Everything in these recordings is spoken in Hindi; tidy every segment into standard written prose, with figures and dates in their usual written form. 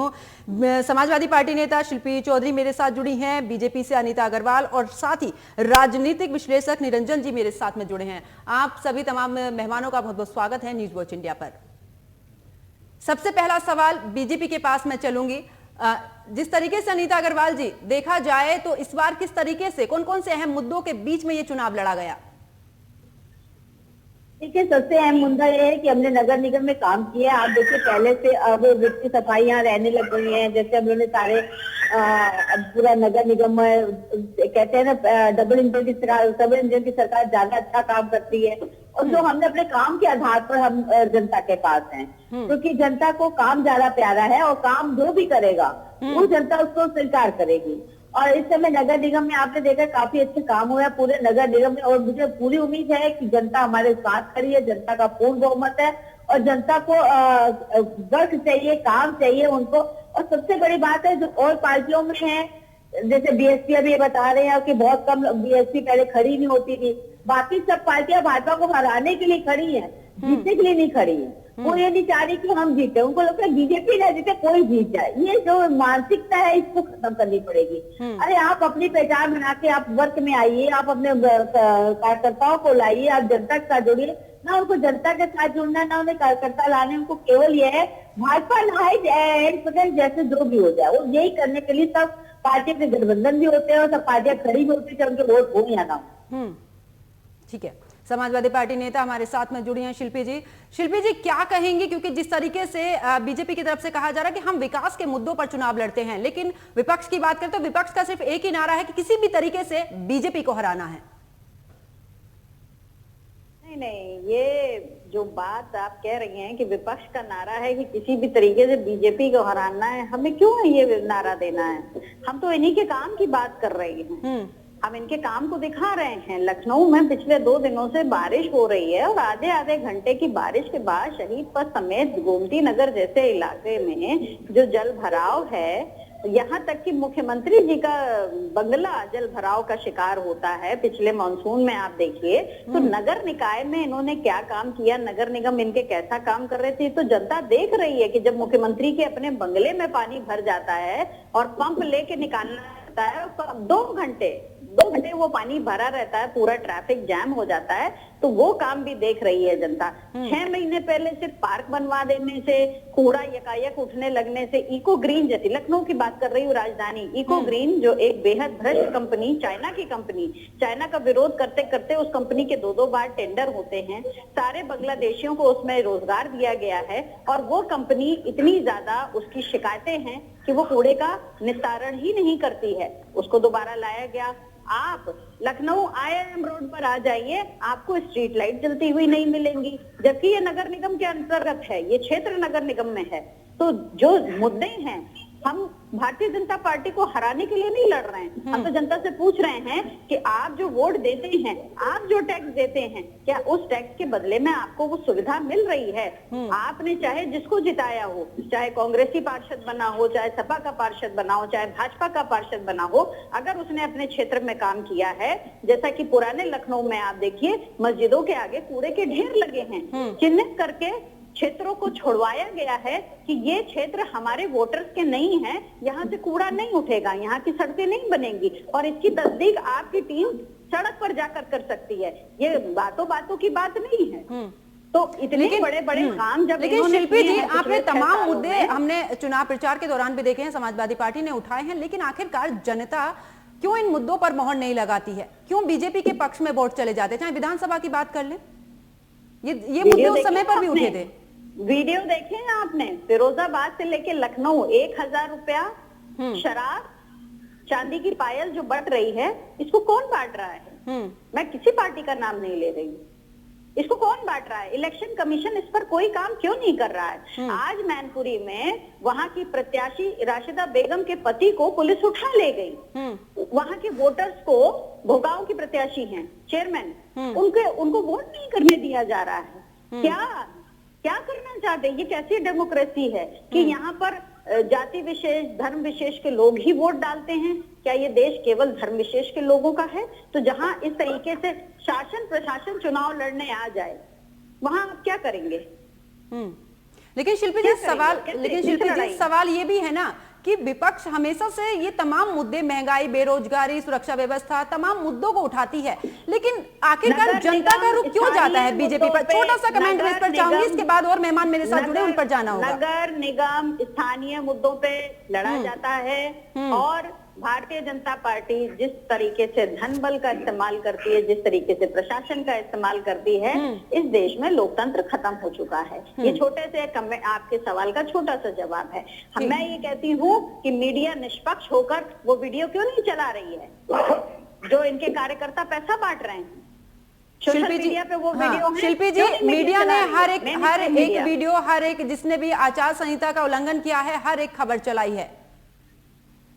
हूँ। समाजवादी पार्टी नेता शिल्पी चौधरी मेरे साथ जुड़ी हैं, बीजेपी से अनीता अग्रवाल और साथ ही राजनीतिक विश्लेषक निरंजन जी मेरे साथ में जुड़े हैं। आप सभी तमाम मेहमानों का बहुत बहुत स्वागत है न्यूज वॉच इंडिया पर। सबसे पहला सवाल बीजेपी के पास मैं चलूंगी। जिस तरीके से अनीता अग्रवाल जी देखा जाए तो इस बार किस तरीके से कौन कौन से अहम मुद्दों के बीच में ये चुनाव लड़ा गया? देखिए, सबसे अहम मुद्दा ये है कि हमने नगर निगम में काम किया है। आप देखिए, पहले से अब वित्तीय सफाई यहाँ रहने लग गई है। जैसे हम लोगों ने सारे पूरा नगर निगम में कहते हैं ना, डबल इंजन की सरकार ज्यादा अच्छा काम करती है। और जो हमने अपने काम के आधार पर हम जनता के पास हैं, क्योंकि जनता को काम ज्यादा प्यारा है और काम जो भी करेगा वो जनता उसको स्वीकार करेगी। और इस समय नगर निगम में आपने देखा काफी अच्छे काम हुआ है पूरे नगर निगम में, और मुझे पूरी उम्मीद है कि जनता हमारे साथ खड़ी है। जनता का पूर्ण बहुमत है और जनता को वर्क चाहिए, काम चाहिए उनको। और सबसे बड़ी बात है, जो और पार्टियों में है, जैसे बीएसपी अभी ये बता रहे हैं कि बहुत कम बीएसपी पहले खड़ी नहीं होती थी। बाकी सब पार्टियां भाजपा को हराने के लिए खड़ी है, जीतने के लिए नहीं खड़ी है। वो ये नहीं चाह रही कि हम जीते, उनको लगता है बीजेपी ना जीते कोई जीत जाए। ये जो मानसिकता है इसको खत्म करनी पड़ेगी। अरे आप अपनी पहचान बना के आप वर्क में आइए, आप अपने कार्यकर्ताओं को लाइए, आप जनता के साथ जुड़िए। ना उनको जनता के साथ जुड़ना, ना उन्हें कार्यकर्ता लाने, उनको केवल ये है भाजपा ना जैसे जो भी हो जाए। वो यही करने के लिए सब पार्टियों के गठबंधन भी होते हैं और सब पार्टियां खड़ी भी होती है, उनके वोट हो या ना हो। ठीक है, समाजवादी पार्टी नेता हमारे साथ में जुड़ी हैं शिल्पी जी। शिल्पी जी क्या कहेंगी, क्योंकि जिस तरीके से बीजेपी की तरफ से कहा जा रहा है कि हम विकास के मुद्दों पर चुनाव लड़ते हैं, लेकिन विपक्ष की बात करें तो विपक्ष का सिर्फ एक ही नारा है कि किसी भी तरीके से बीजेपी को हराना है। नहीं, ये जो बात आप कह रही हैं कि विपक्ष का नारा है कि किसी भी तरीके से बीजेपी को हराना है, हमें क्यों ये नारा देना है? हम तो इन्हीं के काम की बात कर रहे हैं। हम इनके काम को दिखा रहे हैं। लखनऊ में पिछले 2 दिनों से बारिश हो रही है और आधे आधे घंटे की बारिश के बाद शहीद पथ समेत गोमती नगर जैसे इलाके में जो जल भराव है, यहाँ तक कि मुख्यमंत्री जी का बंगला जल भराव का शिकार होता है। पिछले मानसून में आप देखिए तो नगर निकाय में इन्होंने क्या काम किया, नगर निगम इनके कैसा काम कर रहे थे, तो जनता देख रही है कि जब मुख्यमंत्री के अपने बंगले में पानी भर जाता है और पंप लेके निकालना होता है, 2 घंटे वो पानी भरा रहता है, पूरा ट्रैफिक जैम हो जाता है, तो वो काम भी देख रही है जनता। 6 महीने पहले सिर्फ पार्क बनवा देने से, कूड़ा यकायक उठने लगने से, इको ग्रीन जैसी, लखनऊ की बात कर रही हूँ, राजधानी इको ग्रीन जो एक बेहद भ्रष्ट कंपनी, चाइना की कंपनी, चाइना का विरोध करते करते उस कंपनी के 2-2 बार टेंडर होते हैं। सारे बांग्लादेशियों को उसमें रोजगार दिया गया है और वो कंपनी इतनी ज्यादा उसकी शिकायतें हैं कि वो कूड़े का निस्तारण ही नहीं करती है। उसको दोबारा लाया गया। आप लखनऊ IIM रोड पर आ जाइए, आपको स्ट्रीट लाइट जलती हुई नहीं मिलेंगी, जबकि ये नगर निगम के अंतर्गत है, ये क्षेत्र नगर निगम में है। तो जो मुद्दे हैं, हम भारतीय जनता पार्टी को हराने के लिए नहीं लड़ रहे हैं। हम तो जनता से पूछ रहे हैं कि आप जो वोट देते हैं, आप जो टैक्स देते हैं, क्या उस टैक्स के बदले में आपको वो सुविधा मिल रही है? आपने चाहे जिसको जिताया हो, चाहे कांग्रेसी पार्षद बना हो, चाहे सपा का पार्षद बना हो, चाहे भाजपा का पार्षद बना हो, अगर उसने अपने क्षेत्र में काम किया है, जैसा कि पुराने लखनऊ में आप देखिए मस्जिदों के आगे कूड़े के ढेर लगे हैं, चिन्हित करके क्षेत्रों को छुड़वाया गया है कि ये क्षेत्र हमारे वोटर्स के नहीं है, यहाँ से कूड़ा नहीं उठेगा, यहाँ की सड़कें नहीं बनेंगी, और इसकी तस्दीक आपकी टीम सड़क पर जाकर कर सकती है। ये बातों बातों की बात नहीं है। तो इतने बड़े बड़े काम जब, लेकिन शिल्पी जी आपने तमाम मुद्दे हमने चुनाव प्रचार के दौरान भी देखे हैं, समाजवादी पार्टी ने उठाए हैं, लेकिन आखिरकार जनता क्यों इन मुद्दों पर मोहर नहीं लगाती है? क्यों बीजेपी के पक्ष में वोट चले जाते हैं? चाहे विधानसभा की बात कर लें, ये मुद्दे उस समय पर भी उठे थे। वीडियो देखे हैं आपने? फिरोजाबाद से लेके लखनऊ 1000 रुपया शराब, चांदी की पायल जो बट रही है, इसको कौन बांट रहा है? मैं किसी पार्टी का नाम नहीं ले रही हूँ। इसको कौन बांट रहा है? इलेक्शन कमीशन इस पर कोई काम क्यों नहीं कर रहा है? आज मैनपुरी में वहां की प्रत्याशी राशिदा बेगम के पति को पुलिस उठा ले गई। वहां के वोटर्स को, भोगांव की प्रत्याशी हैं, चेयरमैन, उनको वोट नहीं करने दिया जा रहा है। क्या करना चाहते हैं? ये कैसी डेमोक्रेसी है कि यहाँ पर जाति विशेष, धर्म विशेष के लोग ही वोट डालते हैं? क्या ये देश केवल धर्म विशेष के लोगों का है? तो जहां इस तरीके से शासन प्रशासन चुनाव लड़ने आ जाए, वहां आप क्या करेंगे? लेकिन शिल्पी जी सवाल ये भी है ना कि विपक्ष हमेशा से ये तमाम मुद्दे, महंगाई, बेरोजगारी, सुरक्षा व्यवस्था, तमाम मुद्दों को उठाती है, लेकिन आखिरकार जनता का रुख क्यों जाता है बीजेपी पर? छोटा सा कमेंट मैं इस पर चाहूंगी, इसके बाद और मेहमान मेरे साथ जुड़े, उन पर जाना होगा। नगर निगम स्थानीय मुद्दों पे लड़ा जाता है और भारतीय जनता पार्टी जिस तरीके से धन बल का इस्तेमाल करती है, जिस तरीके से प्रशासन का इस्तेमाल करती है, इस देश में लोकतंत्र खत्म हो चुका है। ये छोटे से आपके सवाल का छोटा सा जवाब है। मैं ये कहती हूँ कि मीडिया निष्पक्ष होकर वो वीडियो क्यों नहीं चला रही है जो इनके कार्यकर्ता पैसा बांट रहे हैं। शिल्पी जी, पे वो वीडियो है, शिल्पी जी, मीडिया ने हर एक वीडियो, हर एक जिसने भी आचार संहिता का उल्लंघन किया है, हर एक खबर चलाई है,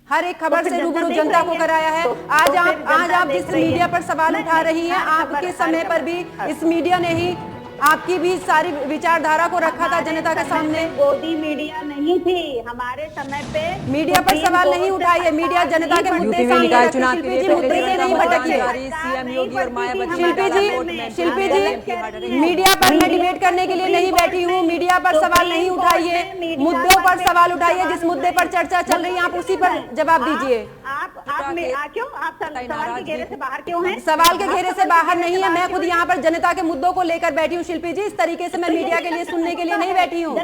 हर एक खबर से रूबरू जनता को कराया है। आज आप जिस मीडिया पर सवाल उठा रही हैं, आपके समय पर भी इस मीडिया ने ही आपकी भी सारी विचारधारा को रखा था जनता के सामने। गोदी मीडिया नहीं थी हमारे समय पे, मीडिया पर सवाल नहीं उठाई है, मीडिया जनता के मुद्दे सामने रखे। शिल्पी जी, मुद्दे से नहीं भटकी है। सीएम योगी और मायावती शिल्पी जी, मीडिया पर मैं डिबेट करने के लिए नहीं बैठी हूँ, मीडिया पर सवाल नहीं उठाइए, मुद्दों पर सवाल उठाइए। जिस मुद्दे पर चर्चा चल रही है आप उसी पर जवाब दीजिए। क्यों आप सवाल के घेरे से बाहर क्यों हैं? सवाल के घेरे से बाहर नहीं है, मैं खुद यहाँ पर जनता के मुद्दों को लेकर बैठी हूँ। शिल्पी जी, इस तरीके से मैं मीडिया के लिए सुनने के लिए नहीं बैठी हूँ।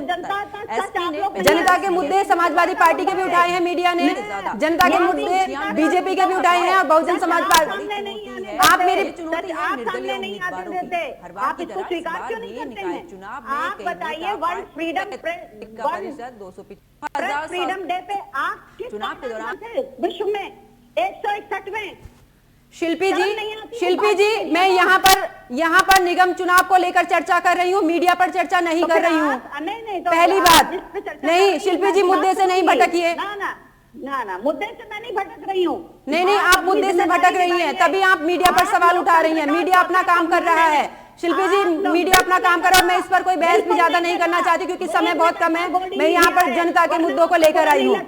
जनता के मुद्दे समाजवादी पार्टी के भी उठाए हैं मीडिया ने, जनता के मुद्दे बीजेपी के भी उठाए हैं और बहुजन समाज पार्टी। आप मेरी सामने नहीं आते देते, आप इसको स्वीकार क्यों नहीं करते हैं? आप बताइए, वर्ल्ड फ्रीडम डे पे आप किस चुनाव के दौरान विश्व में 161वें? शिल्पी जी, मैं यहाँ पर निगम चुनाव को लेकर चर्चा कर रही हूँ, मीडिया पर चर्चा नहीं कर रही हूँ। पहली बात नहीं, शिल्पी जी मुद्दे से नहीं भटकिए। ना, मुद्दे से मैं नहीं भटक रही हूँ। नहीं, आप मुद्दे से भटक रही हैं, तभी आप मीडिया पर सवाल उठा रही हैं। मीडिया अपना काम कर रहा है शिल्पी जी, मीडिया अपना काम कर रहा है। मैं इस पर कोई बहस भी ज्यादा नहीं करना चाहती क्योंकि समय बहुत कम है। मैं यहाँ पर जनता के मुद्दों को लेकर आई हूँ।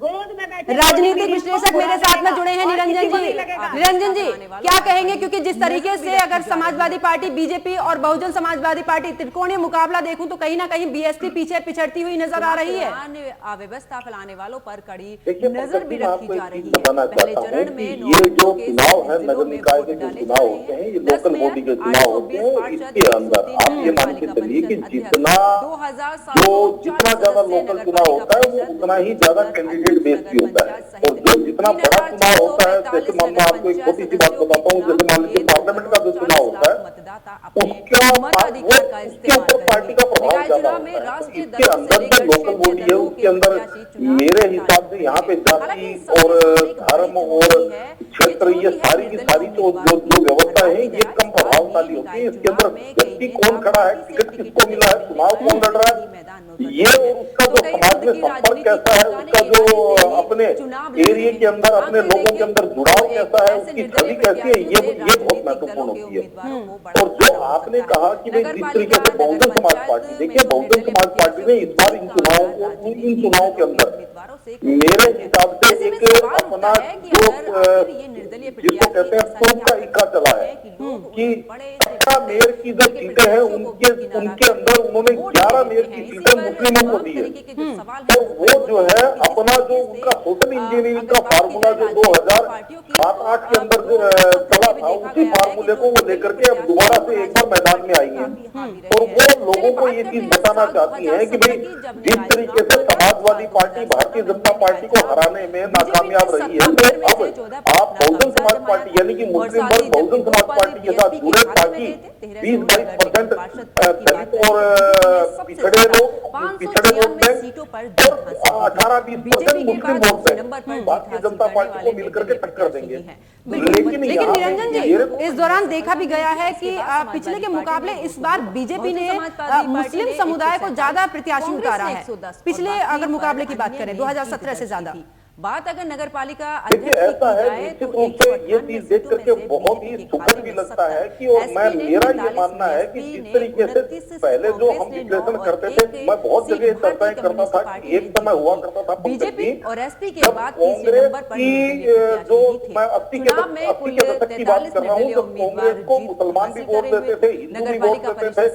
राजनीतिक विश्लेषक मेरे साथ में जुड़े हैं निरंजन जी। निरंजन जी, क्या कहेंगे? क्योंकि जिस तरीके से अगर समाजवादी पार्टी, बीजेपी और बहुजन समाजवादी पार्टी त्रिकोणीय मुकाबला देखूं तो कहीं ना कहीं बीएसपी पीछे पिछड़ती हुई नजर आ रही है। अव्यवस्था फैलाने वालों पर कड़ी नजर भी रखी जा रही है। पहले चरण में ये जो चुनाव है, नगर निकाय के जो चुनाव होते हैं, ये लोकल बॉडी के चुनाव होते हैं, इसके अंदर आप ये मान के चलिए कि जितना ज्यादा लोकल चुनाव होता है वो उतना ही ज्यादा कैंडिडेट बेस भी होता है। और जो जितना बड़ा चुनाव होता है, जैसे मैं आपको एक छोटी सी बात बताता हूँ, जैसे मान लीजिए पार्लियामेंट का जो चुनाव होता है उसके ऊपर पार्टी का प्रभाव ज्यादा होता है। इसके अंदर जो लोकल बॉडी है उसके अंदर मेरे हिसाब से यहाँ पे जाति और धर्म और क्षेत्र, ये सारी की सारी जो व्यवस्था है ये कम प्रभावशाली होती है। इसके अंदर व्यक्ति कौन खड़ा है, टिकट किसको मिला है, चुनाव कौन लड़ रहा है, ये और उसका जो समाज में संपर्क कैसा है, उसका जो अपने एरिया के अंदर अपने लोगों के अंदर जुड़ाव कैसा है, उसकी छवि कैसी है, ये बहुत महत्वपूर्ण होती है। और जो आपने कहा कि भाई जिस तरीके से बहुजन समाज पार्टी, देखिए बहुजन समाज पार्टी ने इस बार इन चुनावों के अंदर मेरे हिसाब से एक अपना जो जिसको कहते हैं तुम का इक्का चला है कि मेयर की जो सीटें हैं उनके अंदर उन्होंने 11 मेयर की सीटें मुस्लिमों को दी है। तो वो जो है अपना जो उनका सोशल इंजीनियरिंग का फार्मूला जो 2007-8 के अंदर चला था, उसी फार्मूले को वो लेकर के अब दोबारा से एक बार मैदान में आई है। और वो लोगों को ये चीज बताना चाहती है कि भाई जिस तरीके से समाजवादी पार्टी भारतीय जनता पार्टी को हराने में नाकामयाब रही है, तो अब आप बहुजन समाज पार्टी यानी कि मुस्लिम वर्ग बहुजन समाज पार्टी के साथ जुड़े ताकि 20-22% दलित और पिछड़े लोग बैंक और 18-20% मुस्लिम vote bank Bharatiya Janata party को मिलकर के टक्कर देंगे। लेकिन निरंजन जी, इस दौरान देखा भी गया है कि पिछले के मुकाबले इस बार बीजेपी ने मुस्लिम समुदाय को ज्यादा प्रत्याशी उतारा है। पिछले अगर मुकाबले की बात करें 2017 से ज्यादा बात अगर नगर पालिका देखिए अध्यक्ष की ऐसा की है, जाए निश्चित तो रूप से ये चीज देख करके बहुत ही सुखद भी लगता है कि, और मैं मेरा ये मानना है कि जिस तरीके से पहले जो हम विश्लेषण करते थे, मैं बहुत जगह चर्चाएं करता था कि एक समय हुआ करता था बीजेपी और एसपी के बाद तीसरे नंबर पर जो मैं 80 के दशक की बात कर रहा हूँ, जब कांग्रेस को मुसलमान भी वोट देते थे, हिंदू भी वोट देते थे,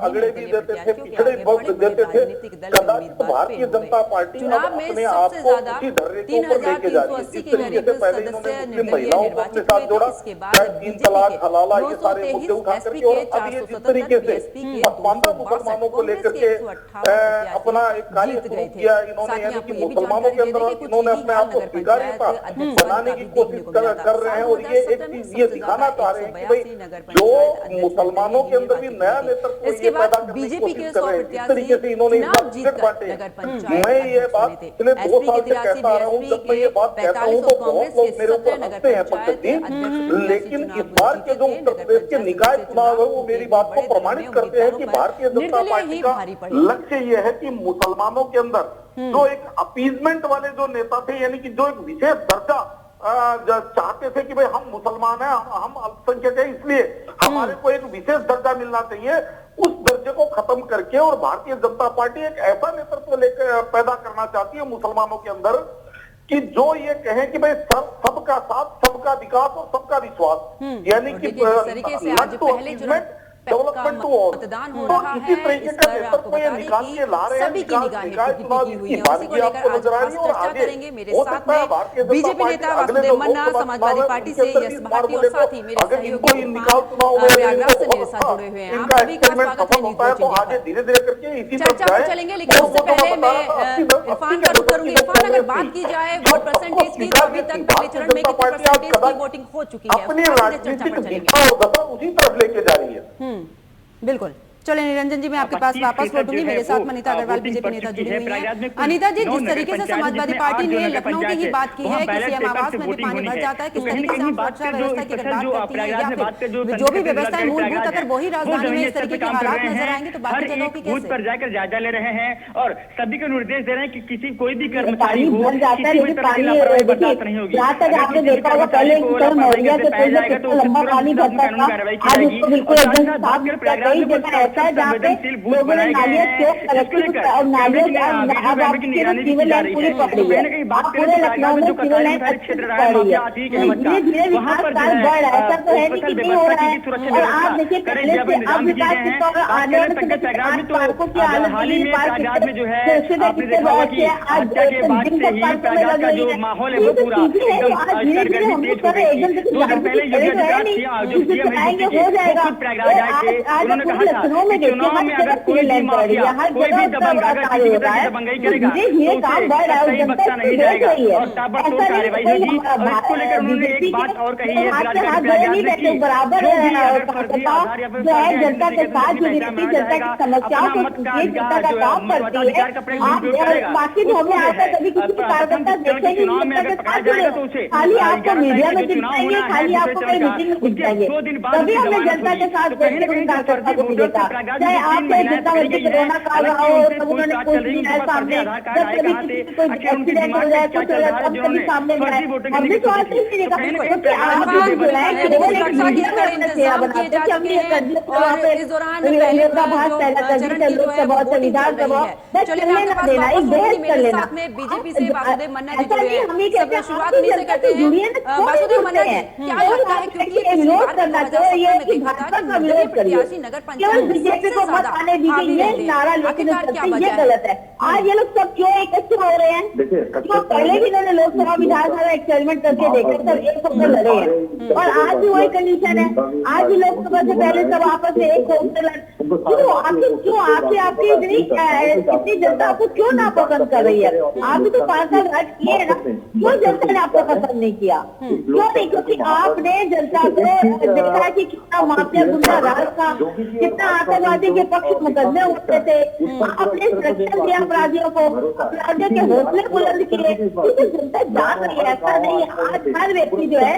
अगड़े भी देते थे, पिछड़े वोट देते थे, कदाचित भारतीय जनता पार्टी अपने आप को उसी धर्रे के ऊपर लेके जा रही है। जिस तरीके से पहले इन्होंने मुस्लिम महिलाओं को अपने साथ जोड़ा, चाहे 3 तलाक, हलाला, ये सारे मुद्दे उठा करके, और अब ये जिस तरीके से पसमानदा मुसलमानों को लेकर के अपना एक कार्य शुरू किया इन्होंने, यानी कि मुसलमानों के अंदर इन्होंने अपने आप को स्वीकार्यता बनाने की कोशिश कर रहे हैं, और ये एक चीज ये दिखाना चाह रहे हैं कि भाई जो मुसलमानों के अंदर भी नया नेतृत्व ये पैदा करने की कोशिश कर रहे हैं, इस तरीके से इन्होंने इस बात टिकट बांटे। मैं ये बात पिछले 2 साल से कहता आ रहा हूँ, जब मैं ये बात कहता हूँ तो बहुत लोग मेरे ऊपर हंसते हैं पंकज जी, लेकिन इस बार के जो उत्तर प्रदेश के निकाय चुनाव है वो मेरी बात को प्रमाणित करते हैं कि भारतीय जनता पार्टी का लक्ष्य ये है कि मुसलमानों के अंदर जो एक अपीजमेंट वाले जो नेता थे, यानी कि जो एक विशेष दर्जा चाहते थे कि भाई हम मुसलमान हैं, हम अल्पसंख्यक हैं, इसलिए हमारे को एक विशेष दर्जा मिलना चाहिए, उस दर्जे को खत्म करके और भारतीय जनता पार्टी एक ऐसा नेतृत्व लेकर पैदा करना चाहती है मुसलमानों के अंदर कि जो ये कहे कि भाई सबका साथ, सबका विकास और सबका विश्वास, यानी कि डेवलपमेंट टू ऑल। मतदान हो तो रहा इसी है, तरीके इस का पर आपको नेतृत्व ये बता दें निकाल कि के ला रहे हैं, सभी की निगाहें टिकी हुई हैं। उसी को लेकर आज खास चर्चा करेंगे। मेरे साथ में बीजेपी नेता वासुदेव मन्ना, समाजवादी पार्टी से यश भारती और साथ ही मेरे सहयोगी प्रयागराज से मेरे साथ जुड़े हुए हैं। आप सभी का स्वागत है न्यूज़ वॉचिंग धीरे धीरे करके चर्चा पर चलेंगे, लेकिन उससे पहले मैं इरफान का रुख करूंगी। इरफान, अगर बात की जाए वोट परसेंटेज की तो अभी तक पहले चरण में कितने परसेंटेज की वोटिंग हो चुकी है, अपनी राजनीतिक दिशा और दशा उसी तरफ लेके जा रही है। बिल्कुल। चले निरंजन जी, मैं आपके पास वापस लौटूंगी। मेरे साथ अनीता अग्रवाल बीजेपी नेता जुड़ी हुई हैं। अनीता जी, जिस तरीके से समाजवादी पार्टी ने लखनऊ की ही बात की है कि सीएम आवास में भी पानी भर जाता है, किस तरीके से आप सुरक्षा व्यवस्था की अगर बात करती है, या फिर जो भी व्यवस्था है मूलभूत, अगर वही राजधानी में इस तरीके के हालात नजर आएंगे तो बाकी जगहों की कैसे? पर जाकर जायजा ले रहे हैं और सभी को निर्देश दे रहे हैं कि किसी कोई भी कर्मचारी हो, भर जाता है, लेकिन पानी बर्दाश्त नहीं होगी। जहाँ तक आपने देखा होगा पहले मौरिया से पहले कितना लंबा पानी भरता था, आज उसको बिल्कुल एकदम साफ किया। कई जगह ऐसा है जहाँ पे लोगों ने नालियां चौक कलेक्टर और नालियां अब आपकी सिविल लाइन पूरी पकड़ी है, पूरे लखनऊ में सिविल लाइन अच्छी पकड़ी है। धीरे धीरे विकास कार्य बढ़ रहा है, ऐसा तो है नहीं कि नहीं हो रहा है। और आप देखिए पहले से अब विकास के आने वाले पार्कों की हालत के लिए माहौल है वो पूरा हो जाएगा। लखनऊ में देखिए कोई भी माफिया, कोई भी दबंग अगर किसी की तरह दबंगई करेगा तो उसे बख्शा नहीं जाएगा और ताबड़तोड़ कार्रवाई होगी। और इसको लेकर उन्होंने एक बात और कही है, बराबर जो है जनता के साथ जनता की समस्याओं को जनता का काम करती है। बाकी तो हमें आता कभी किसी कार्यकर्ता देखेंगे खाली आपको मीडिया में दिखाएंगे, खाली आपको कोई मीटिंग में दिखाएंगे, तभी हमें जनता के साथ कार्यकर्ता को मिलेगा। चाहे आपको जितना बच्चे कोरोना काल रहा हो, सब उन्होंने कुछ भी है सामने, जब कभी किसी को कोई एक्सीडेंट हो जाए तो कभी सामने में आए, हम भी तो आते ही देखा क्योंकि आप जो है केवल एक मीडिया में अपना चेहरा बनाते हैं कि हमने ये कर दिया, वहाँ पे विरोधाभास पैदा कर दी है लोकसभा संविधान सभा, बस चलने ना देना, एक बहस कर लेना। बीजेपी से वासुदेव मन्ना जी ऐसा जुड़े नहीं, हम ये कहते हैं शुरुआत में से करते हैं। वासुदेव मन्ना जी, क्या लगता है क्योंकि विरोध करना चाहिए, ये कि भाजपा का विरोध करिए, नगर केवल बीजेपी को मत आने दीजिए, ये नारा लेके ये गलत है। आज ये लोग सब क्यों इकट्ठे हो रहे हैं? तो पहले भी इन्होंने लोकसभा विधानसभा एक्सपेरिमेंट करके देखे, सब एक होकर लड़े हैं और आज भी वही कंडीशन है। आज भी लोकसभा से पहले सब आपस में एक होकर लड़, क्यों आखिर आपकी इतनी जनता आपको क्यों नापसंद कर रही है? आप भी तो 5 साल राज किए है ना, क्यों जनता ने आपको पसंद नहीं किया? क्यों नहीं? क्योंकि आपने जनता को देखा कि कितना माफिया गुंडा राज था, कितना आतंकवादी के पक्ष मुकदमे होते थे, आपने सुरक्षा दिया अपराधियों को, अपराधियों के हौसले बुलंद किए, क्योंकि जनता जान रही है। ऐसा नहीं है, आज हर व्यक्ति जो है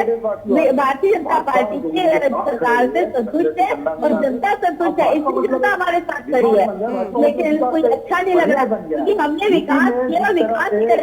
भारतीय जनता पार्टी की सरकार से संतुष्ट है और जनता संतुष्ट है, इसलिए जनता हमारे साथ खड़ी है, लेकिन कुछ अच्छा नहीं लग रहा क्योंकि हमने विकास किया, विकास किया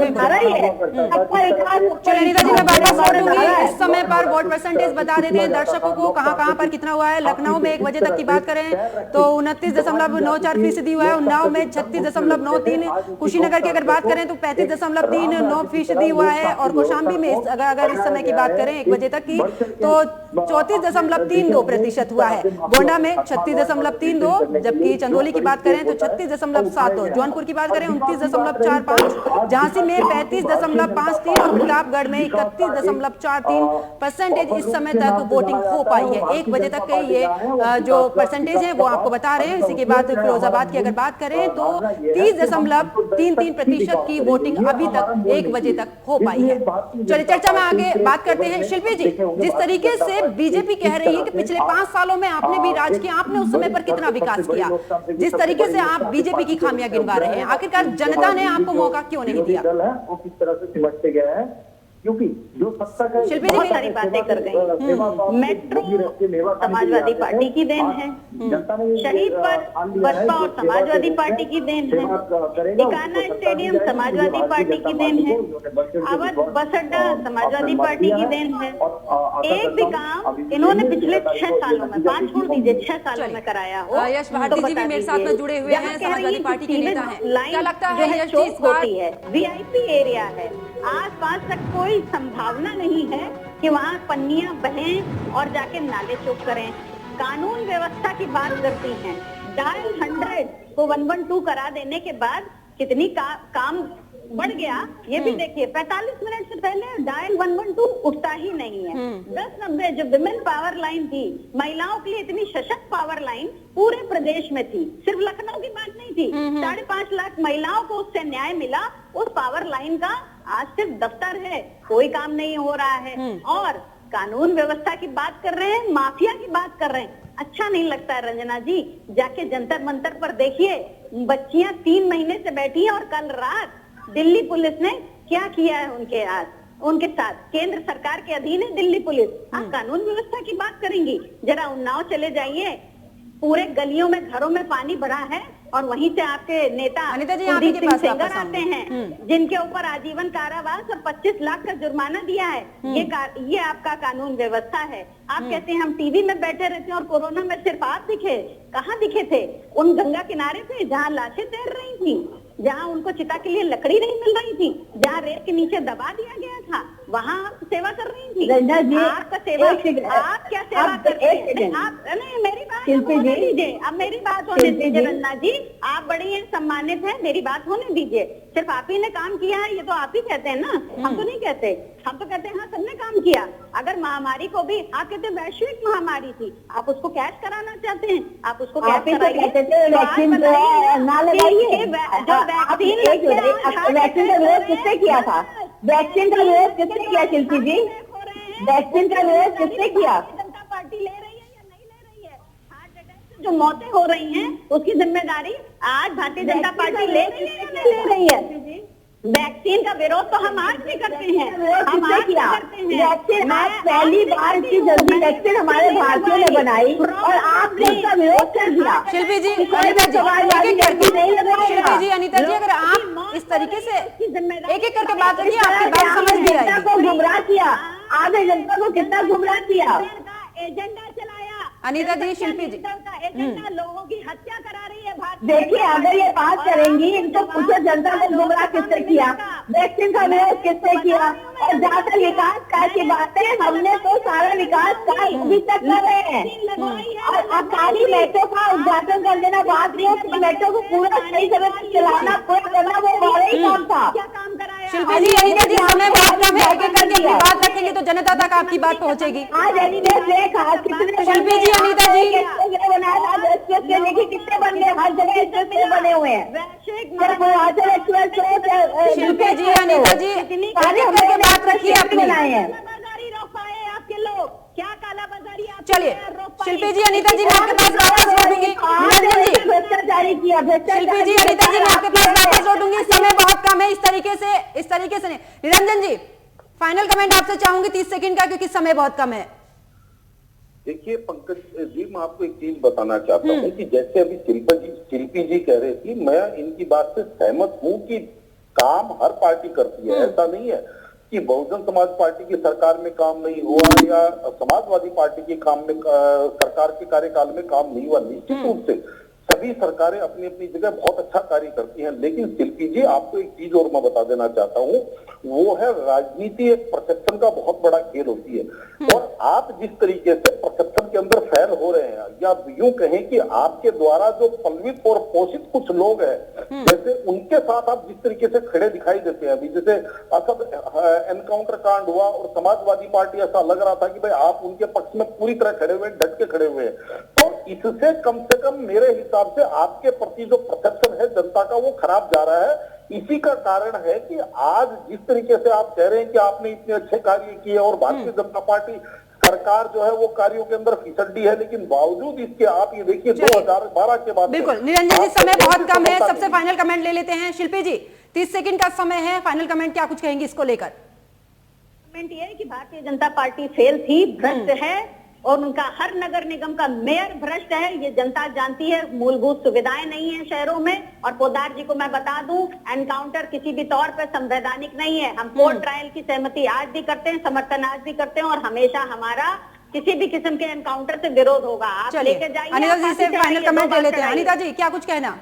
हमारा ही है सबका विकास। चलिए अनीता जी, मैं वापस लौटूंगी। इस समय पर वोट परसेंटेज बता देते हैं दर्शकों को, कहां पर कितना हुआ है। लखनऊ में 1 बजे तक की बात करें तो 29.94% हुआ है, उन्नाव में 36.93, कुशीनगर की अगर बात करें तो 35.39% हुआ है, और कौशाम्बी में अगर इस समय की बात करें 1 बजे तक की तो 34.32% हुआ है। गोंडा में 36.32, जबकि चंदौली की बात करें तो 36.72, जौनपुर की बात करें 29.45, झांसी में 35.53 और प्रतापगढ़ में 31.43% इस समय तक वोटिंग हो पाई है। 1 बजे तक के ये जो परसेंटेज है वो आपको बता रहे हैं। इसी के बाद फिरोजाबाद की अगर बात करें तो 30.33% की वोटिंग अभी तक 1 बजे तक हो पाई है। चलिए चर्चा में आगे बात करते हैं। शिल्पी जी, जिस तरीके से बीजेपी कह रही है कि पिछले 5 सालों में आपने भी राज किया, आपने उस समय पर कितना विकास किया, जिस तरीके से आप बीजेपी की खामियां गिनवा रहे हैं, आखिरकार जनता ने आपको मौका क्यों नहीं दिया? वो किस तरह से सिमटते गए हैं, क्योंकि जो सत्ता का शिल्पी जी बहुत सारी बातें कर गई। मेट्रो समाजवादी पार्टी की देन है, शहीद पर बसपा और समाजवादी पार्टी की देन है, टिकाना स्टेडियम समाजवादी पार्टी की देन है, अवध बस अड्डा समाजवादी पार्टी की देन है। एक भी काम इन्होंने पिछले 6 सालों में, 5 छोड़ दीजिए, 6 सालों में कराया हो। यश भारती जी भी मेरे साथ में जुड़े हुए हैं, समाजवादी पार्टी के नेता हैं। क्या लगता है यश जी, इस बार VIP एरिया है, आस-पास तक कोई संभावना नहीं है कि वहाँ पन्नियां बहें और जाके नाले चौक करें। कानून व्यवस्था की बात करती हैं, डायल 100 को 112 करा देने के बाद कितनी काम बढ़ गया, ये भी देखिए। 45 मिनट से पहले डायल 112 उठता ही नहीं है। 1090 जो विमेन पावर लाइन थी, महिलाओं के लिए इतनी सशक्त पावर लाइन पूरे प्रदेश में थी, सिर्फ लखनऊ की बात नहीं थी। 5.5 लाख महिलाओं को उससे न्याय मिला। उस पावर लाइन का आज सिर्फ दफ्तर है, कोई काम नहीं हो रहा है। और कानून व्यवस्था की बात कर रहे हैं, माफिया की बात कर रहे हैं। अच्छा नहीं लगता है रंजना जी, जाके जंतर मंतर पर देखिए, बच्चियां 3 महीने से बैठी हैं और कल रात दिल्ली पुलिस ने क्या किया है उनके साथ। केंद्र सरकार के अधीन है दिल्ली पुलिस। आप कानून व्यवस्था की बात करेंगी, जरा उन्नाव चले जाइए, पूरे गलियों में घरों में पानी भरा है, और वहीं से आपके नेता कुलदीप सिंह सेंगर आते हैं जिनके ऊपर आजीवन कारावास और 25 लाख का जुर्माना दिया है। ये आपका कानून व्यवस्था है। आप कहते हैं हम टीवी में बैठे रहते हैं और कोरोना में सिर्फ आप दिखे। कहाँ दिखे थे? उन गंगा किनारे पे जहाँ लाशें तैर रही थी, जहाँ उनको चिता के लिए लकड़ी नहीं मिल रही थी, जहाँ रेत के नीचे दबा दिया गया था, वहाँ आप सेवा कर रही थी। आपका सेवा, आप क्या सेवा करते हैं? आप नहीं, मेरी बात होने दीजिए, अब मेरी बात होने दीजिए रंजना जी, आप बड़ी हैं, सम्मानित हैं, मेरी बात होने दीजिए। सिर्फ आप ही ने काम किया है ये तो आप ही कहते हैं ना, हम तो नहीं कहते। हम तो कहते हैं हाँ सबने काम किया। अगर महामारी को भी आप कहते हैं वैश्विक महामारी थी, आप उसको कैश कराना चाहते हैं, आप उसको कैश कराइए। वैक्सीन का विरोध किसने किया था? वैक्सीन का विरोध किसने किया शिल्पी जी? वैक्सीन का विरोध किसने किया? जनता पार्टी ले रही है या नहीं ले रही है? हार्ट अटैक से जो मौतें हो रही हैं उसकी जिम्मेदारी आज भारतीय जनता पार्टी ले रही है या नहीं ले रही है? वैक्सीन का विरोध तो हम आज भी करते हैं, हम आज भी करते हैं। वैक्सीन आज पहली बार इतनी जल्दी वैक्सीन हमारे भारतीयों ने बनाई और आपने उसका विरोध कर दिया। शिल्पी जी, अनीता जी, अनीता जी, अगर आप इस तरीके से एक एक करके बात रखिए, आपकी बात समझ भी आएगी। को गुमराह किया, आधे जनता को कितना गुमराह किया, एजेंडा चलाया। अनीता जी, शिल्पी जी, एजेंडा लोगों की हत्या करा रही है भारत। देखिए अगर ये बात करेंगी इनको पूछो जनता को गुमराह किसने किया, वैक्सीन का विरोध किसने किया। और जहाँ तक विकास कार्य की बात है, हमने तो सारा विकास कार्य अभी तक कर रहे हैं। और अब खाली मेट्रो का उद्घाटन कर देना बात नहीं है, मेट्रो को पूरा सही समय तक चलाना, पूरा करना वो हमारा ही काम था। क्या काम कराया? शिल्पी जी, अनीता जी, समय बहुत कम है, एक एक करके अपनी बात रखेंगे तो जनता तक आपकी बात पहुंचेगी। आज एनिमेट ने कहा कितने शिल्पी जी, अनीता जी, बनाया था, देखिए कितने बन गए, हर जगह एक्सप्रेस बने हुए हैं। शिल्पी जी, अनीता जी, एक एक करके बात रखिए अपनी। कालाबाजारी रोक पाए आपके लोग? क्या कालाबाजारी? चलिए शिल्पी जी, अनीता जी, मैं आपके पास वापस लौटूंगी। निरंजन जी, भ्रष्टाचारी किया, शिल्पी जी, अनीता जी, मैं आपके पास वापस लौटूंगी। समय बहुत कम है, इस तरीके से नहीं। निरंजन जी, फाइनल कमेंट आपसे चाहूंगी 30 सेकंड का, क्योंकि समय बहुत कम है। देखिए पंकज जी, मैं आपको एक चीज बताना चाहता हूँ कि जैसे अभी शिल्पी जी कह रहे थी, मैं इनकी बात से सहमत हूँ कि काम हर पार्टी करती है। ऐसा नहीं है कि बहुजन समाज पार्टी की सरकार में काम नहीं हुआ या समाजवादी पार्टी की सरकार के कार्यकाल में काम नहीं हुआ। निश्चित रूप से सभी सरकारें अपनी अपनी जगह बहुत अच्छा कार्य करती हैं, लेकिन शिल्पी जी आपको एक चीज और मैं बता देना चाहता हूँ, वो है राजनीति एक परसेप्शन का बहुत बड़ा खेल होती है। और आप जिस तरीके से परसेप्शन के अंदर फैल हो रहे हैं, या यूं कहें कि आपके द्वारा जो पल्वित और पोषित कुछ लोग हैं, जैसे उनके साथ आप जिस तरीके से खड़े दिखाई देते हैं। अभी जैसे असद एनकाउंटर कांड हुआ और समाजवादी पार्टी, ऐसा लग रहा था कि भाई आप उनके पक्ष में पूरी तरह खड़े हुए, डट के खड़े हुए हैं। तो इससे कम से कम मेरे हिसाब से आपके प्रति जो परसेप्शन है जनता का, वो खराब जा रहा है। इसी का कारण है कि आज जिस तरीके से आप कह रहे हैं कि आपने इतने अच्छे कार्य किए और भारतीय जनता पार्टी सरकार जो है वो कार्यों के अंदर फिसड्डी है, लेकिन बावजूद इसके आप ये देखिए 2012 के बाद। बिल्कुल निरंजन जी, समय बहुत कम है, सबसे फाइनल कमेंट ले लेते हैं। शिल्पी जी 30 सेकंड का समय है, फाइनल कमेंट क्या कुछ कहेंगे इसको लेकर? कमेंट ये है कि भारतीय जनता पार्टी फेल थी, भ्रष्ट है, और उनका हर नगर निगम का मेयर भ्रष्ट है, ये जनता जानती है। मूलभूत सुविधाएं नहीं है शहरों में। और पोद्दार जी को मैं बता दूं, एनकाउंटर किसी भी तौर पर संवैधानिक नहीं है। हम कोर्ट ट्रायल की सहमति आज भी करते हैं, समर्थन आज भी करते हैं, और हमेशा हमारा किसी भी किस्म के एनकाउंटर से विरोध होगा। आप लेके जाइए। अनिता जी से फाइनल कमेंट ले लेते हैं। अनिता जी क्या कुछ कहना?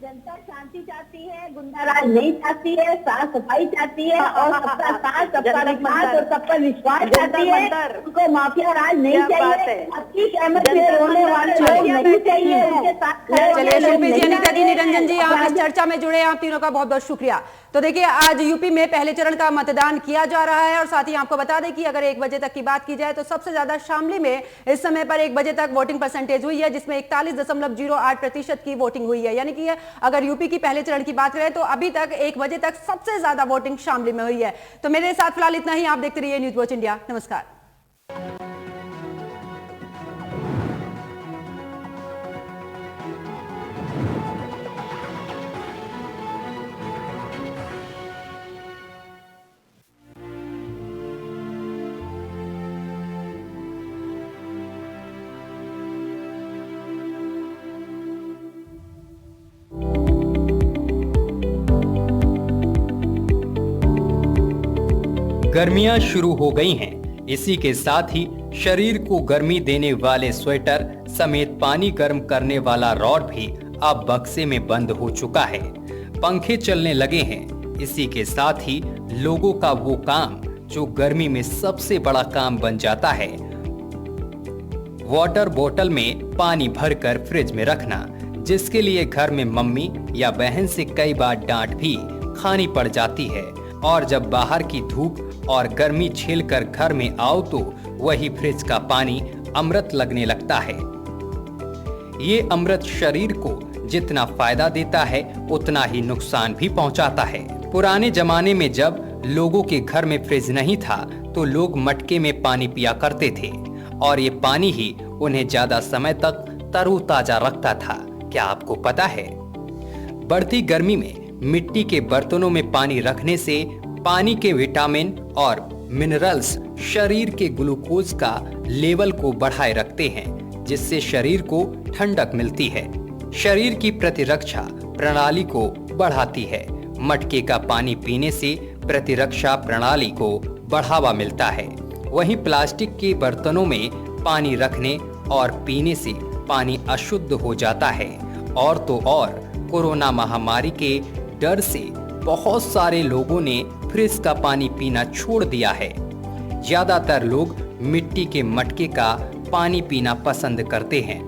जनता शांति चाहती है, गुंडाराज नहीं चाहती है, साफ सफाई चाहती है, और सबका साथ, सबका विकास और सबका विश्वास चाहती है। उनको माफिया राज नहीं चाहिए, आपकी सहमत में रोने वाले लोग नहीं चाहिए, उनके साथ। चलिए शिल्पी जी, अनिता जी, निरंजन जी, आप इस चर्चा में जुड़े, आप तीनों का बहुत बहुत शुक्रिया। तो देखिए आज यूपी में पहले चरण का मतदान किया जा रहा है, और साथ ही आपको बता दें कि अगर 1 बजे तक की बात की जाए तो सबसे ज्यादा शामली में इस समय पर 1 बजे तक वोटिंग परसेंटेज हुई है, जिसमें 41.08% की वोटिंग हुई है। यानी कि अगर यूपी की पहले चरण की बात करें तो अभी तक 1 बजे तक सबसे ज्यादा वोटिंग शामली में हुई है। तो मेरे साथ फिलहाल इतना ही। आप देखते रहिए न्यूज वॉच इंडिया। नमस्कार। गर्मियां शुरू हो गई हैं। इसी के साथ ही शरीर को गर्मी देने वाले स्वेटर समेत पानी गर्म करने वाला रॉड भी अब बक्से में बंद हो चुका है। पंखे चलने लगे हैं। इसी के साथ ही लोगों का वो काम जो गर्मी में सबसे बड़ा काम बन जाता है, वाटर बोतल में पानी भरकर फ्रिज में रखना, जिसके लिए घर में मम्मी या बहन से कई बार डांट भी खानी पड़ जाती है। और जब बाहर की धूप और गर्मी झेलकर घर में आओ तो वही फ्रिज का पानी अमृत लगने लगता है। ये अमृत शरीर को जितना फायदा देता है उतना ही नुकसान भी पहुंचाता है। पुराने जमाने में जब लोगों के घर में फ्रिज नहीं था तो लोग मटके में पानी पिया करते थे, और ये पानी ही उन्हें ज्यादा समय तक तरोताजा रखता था। क्या आपको पता है? बढ़ती गर्मी में मिट्टी के बर्तनों में पानी रखने से पानी के विटामिन और मिनरल्स शरीर के ग्लूकोज का लेवल को बढ़ाए रखते हैं, जिससे शरीर को ठंडक मिलती है, शरीर की प्रतिरक्षा प्रणाली को बढ़ाती है। मटके का पानी पीने से प्रतिरक्षा प्रणाली को बढ़ावा मिलता है। वहीं प्लास्टिक के बर्तनों में पानी रखने और पीने से पानी अशुद्ध हो जाता है। और तो और कोरोना महामारी के डर से बहुत सारे लोगों ने फ्रिज का पानी पीना छोड़ दिया है। ज्यादातर लोग मिट्टी के मटके का पानी पीना पसंद करते हैं।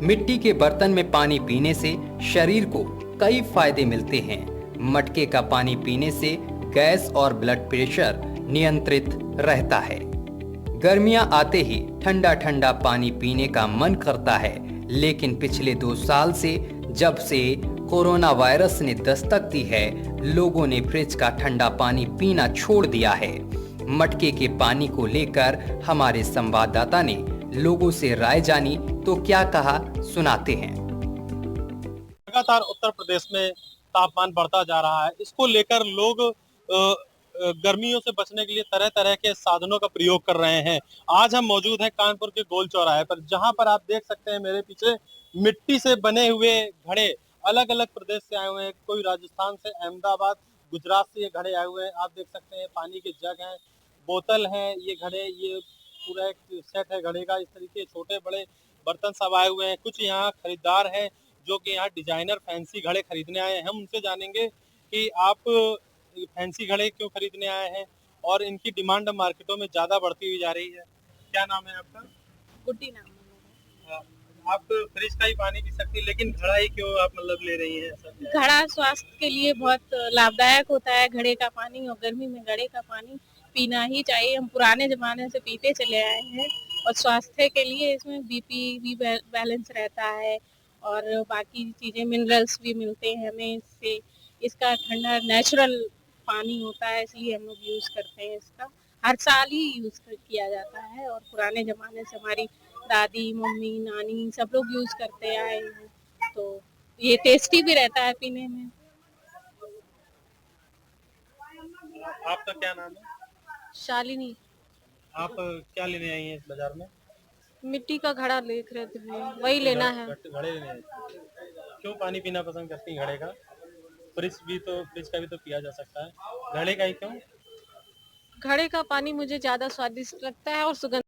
मिट्टी के बर्तन में पानी पीने से शरीर को कई फायदे मिलते हैं। मटके का पानी पीने से गैस और ब्लड प्रेशर नियंत्रित रहता है। गर्मियां आते ही ठंडा ठंडा पानी पीने का मन करता है, लेकिन पिछले 2 साल से जब से कोरोना वायरस ने दस्तक दी है, लोगों ने फ्रिज का ठंडा पानी पीना छोड़ दिया है। मटके के पानी को लेकर हमारे संवाददाता ने लोगों से राय जानी, तो क्या कहा सुनाते हैं। लगातार उत्तर प्रदेश में तापमान बढ़ता जा रहा है। इसको लेकर लोग गर्मियों से बचने के लिए तरह तरह के साधनों का प्रयोग कर रहे हैं। आज हम मौजूद हैं कानपुर के गोल चौराहे पर, जहां पर आप देख सकते हैं मेरे पीछे मिट्टी से बने हुए घड़े अलग अलग प्रदेश से आए हुए हैं। कोई राजस्थान से, अहमदाबाद, गुजरात से ये घड़े आए हुए हैं। आप देख सकते हैं पानी के जग हैं, बोतल हैं, ये घड़े, ये पूरा एक सेट है घड़े का। इस तरीके छोटे बड़े बर्तन सब आए हुए हैं। कुछ यहाँ खरीदार हैं जो कि यहाँ डिजाइनर फैंसी घड़े खरीदने आए हैं। हम उनसे जानेंगे कि आप फैंसी घड़े क्यों खरीदने आए हैं और इनकी डिमांड मार्केटों में ज्यादा बढ़ती हुई जा रही है। क्या नाम है आपका? गुड्डी नाम है। आप फ्रिज का ही पानी पी सकती है, लेकिन घड़ा ही क्यों आप मतलब ले रही हैं? घड़ा स्वास्थ्य के लिए बहुत लाभदायक होता है, घड़े का पानी, और गर्मी में घड़े का पानी पीना ही चाहिए। हम पुराने जमाने से पीते चले आए हैं और स्वास्थ्य के लिए इसमें बीपी भी बैलेंस रहता है और बाकी चीजें, मिनरल्स भी मिलते हैं हमें इससे। इसका ठंडा नेचुरल पानी होता है, इसलिए हम लोग यूज करते हैं। इसका हर साल ही यूज किया जाता है और पुराने जमाने से हमारी दादी, मम्मी, नानी सब लोग यूज करते आए हैं, तो ये टेस्टी भी रहता है पीने में। आपका क्या नाम है? शालिनी। आप क्या लेने आई हैं इस बाजार में? मिट्टी का घड़ा देख रहे थे, वही लेना है। घड़े लेने आई थी। क्यों पानी पीना पसंद करती हैं घड़े का? फ्रिज का भी तो पिया जा सकता है, घड़े का ही क्यों? घड़े का पानी मुझे ज्यादा स्वादिष्ट लगता है और सुगंध